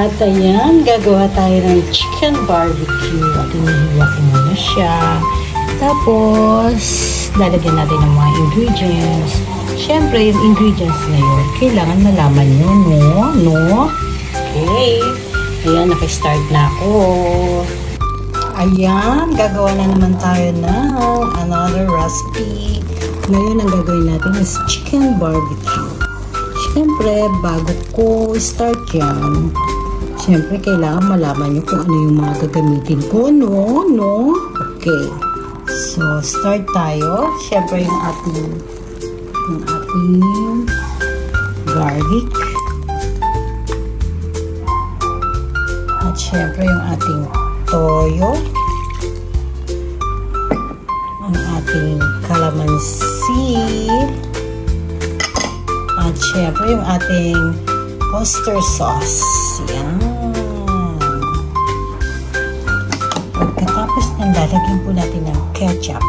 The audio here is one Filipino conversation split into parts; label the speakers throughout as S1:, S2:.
S1: At ayan, gagawa tayo ng chicken barbecue. At inihiwa ko muna siya. Tapos, lalagyan natin ng mga ingredients. Siyempre, yung ingredients na yun, kailangan malaman nyo, no? Okay. Ayan, nakistart na ako. Ayan, gagawa na naman tayo ng another recipe. Ngayon, ang gagawin natin is chicken barbecue. Siyempre, bago ko start yan, siyempre, kailangan malaman nyo kung ano yung mga gagamitin ko, no? Okay. So, start tayo. Siyempre, yung ating garlic. At siyempre, yung ating toyo. Ang ating calamansi. At siyempre, yung ating oyster sauce. Yan. Pagkatapos nang lalagyan po natin ng ketchup.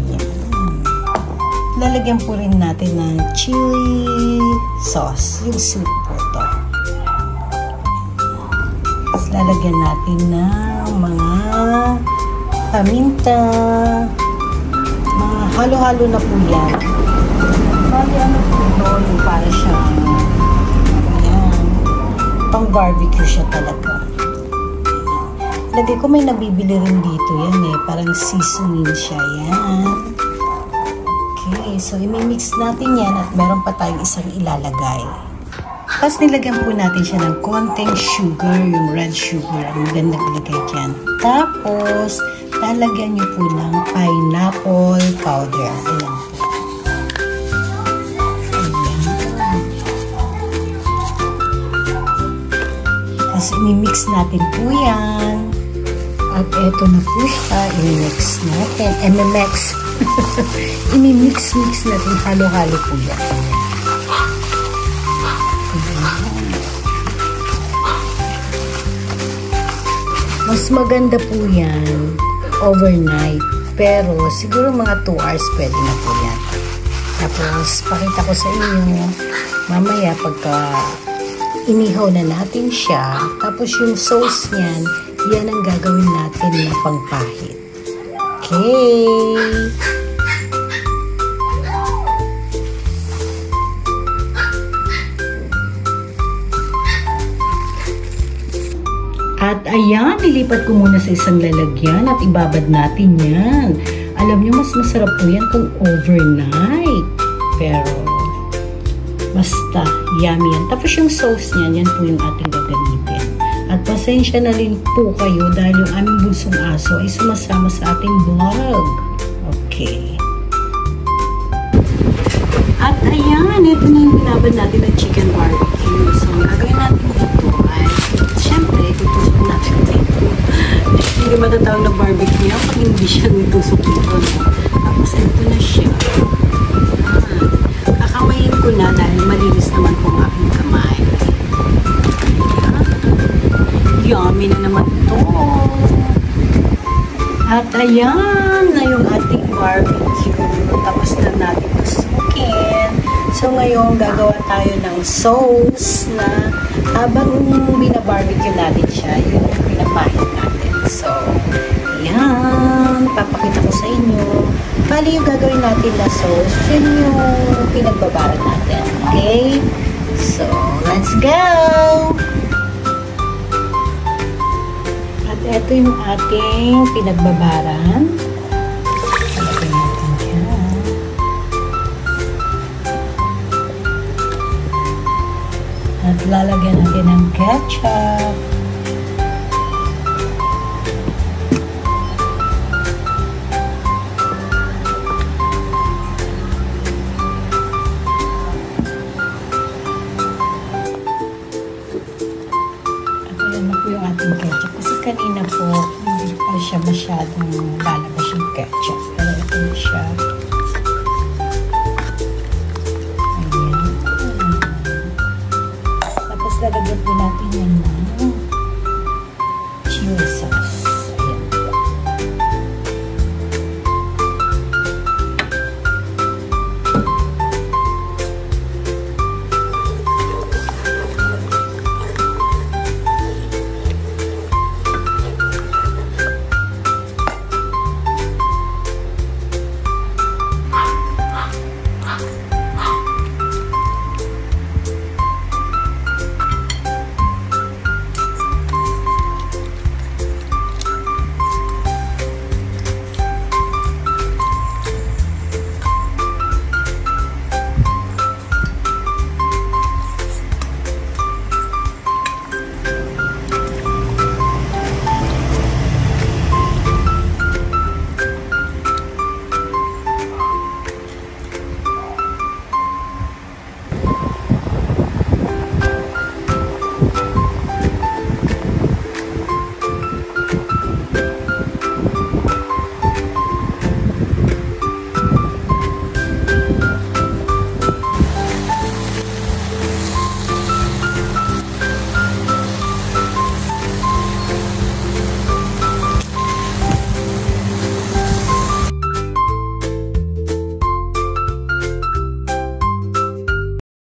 S1: Yan. Lalagyan po rin natin ng chili sauce. Yung soup po ito. Tapos lalagyan natin ng mga paminta. Mga halo-halo na po yan. Bali, ano po ito, yung para siyang pang barbecue siya talaga. Lagay ko may nabibili rin dito yan parang seasoning siya yan. Okay, so imimix natin yan at meron pa tayong isang ilalagay. Tapos nilagyan po natin siya ng konting sugar, yung red sugar. Ang magandang ilagay dyan. Tapos lalagyan nyo po ng pineapple powder. Ayan po. Tapos imimix natin po yan. At eto na po siya. Imimix natin. Imimix natin. Halo-halo po yan. Mas maganda po yan overnight. Pero siguro mga 2 hours pwede na po yan. Tapos pakita ko sa inyo mamaya pagka inihaw na natin siya. Tapos yung sauce niyan, yan ang gagawin natin na pangpahit. Okay. At ayan, nilipat ko muna sa isang lalagyan at ibabad natin yan. Alam nyo, mas masarap po yan kung overnight. Pero, basta, yummy yan. Tapos yung sauce niyan, yan po yung ating gagamitin. At pasensya na rin po kayo dahil yung aming bunsong aso ay sumasama sa ating vlog. Okay. At ayan, ito na yung binabad natin ng chicken barbecue. So, gagawin natin dito ay, syempre, tutusok natin dito. Hindi matatawag na barbecue yan pag hindi siya nitusok dito. Tapos, ito na siya. Kakamayin ko na dahil malinis naman po ang aking kamay. Yummy na naman ito. At ayan na yung ating barbecue. Tapos na natin tusukin. So ngayon gagawa tayo ng sauce na habang binabarbecue natin siya, yun yung pinapahit natin. So, ayan. Papakita ko sa inyo. Bali yung gagawin natin na sauce, yun yung pinagbabara natin. Okay? So, let's go! At ito yung ating pinagbabaran. Palagay natin yan. At lalagyan natin ng ketchup. Yung ating ketchup kasi kanina po hindi pa siya masyadong lalabas yung ketchup pero ito na siya. Ayan. Tapos lalagyan po natin yan ng chili sauce.